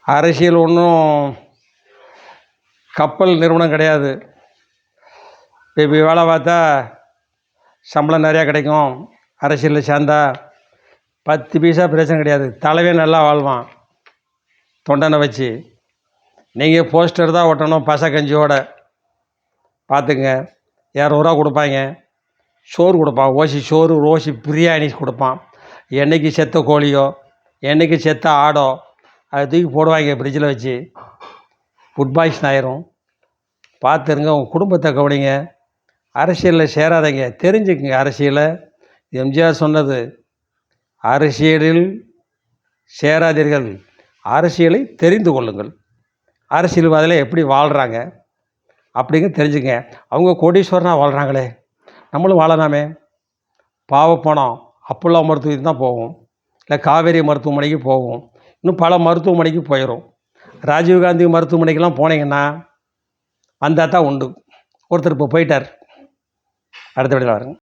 அரசியல் ஒன்றும் கப்பல் நிறுவனம் கிடையாது. இப்போ வேலை பார்த்தா சம்பளம் நிறையா கிடைக்கும். அரசியலில் சேர்ந்தா 10 பைசா பிரச்சனை கிடையாது. தலைவன் நல்லா வாழ்வான் தொண்டனை வச்சு. நீங்கள் போஸ்டர் தான் ஒட்டணும் பச கஞ்சியோட. பார்த்துங்க. 200 கொடுப்பாங்க. சோறு கொடுப்பான். ஓசி சோறு, ஓசி பிரியாணி கொடுப்பான். என்றைக்கு செத்த கோழியோ, என்றைக்கு செத்த ஆடோ அதை தூக்கி போடுவாங்க ஃப்ரிட்ஜில் வச்சு. ஃபுட் பாய்சன் ஆயிரும். பார்த்துருங்க. உங்கள் குடும்பத்தை கவனிங்க. அரசியலில் சேராதீங்க. தெரிஞ்சுக்குங்க அரசியலை. எம்ஜிஆர் சொன்னது, அரசியலில் சேராதீர்கள், அரசியலை தெரிந்து கொள்ளுங்கள். அரசியல்வாதியில் எப்படி வாழ்கிறாங்க அப்படிங்க தெரிஞ்சுங்க. அவங்க கோடீஸ்வரனாக வாழ்கிறாங்களே, நம்மளும் வாழலாமே. பாவப்பணம் அப்போல்லா மருத்துவத்துக்கு தான் போகும், இல்லை காவேரி மருத்துவமனைக்கு போகும், இன்னும் பல மருத்துவமனைக்கு போயிடும். ராஜீவ்காந்தி மருத்துவமனைக்கெலாம் போனீங்கன்னா வந்தால் தான் உண்டு. ஒருத்தர் இப்போ போயிட்டார். அடுத்த வீடியோவில் வருங்க.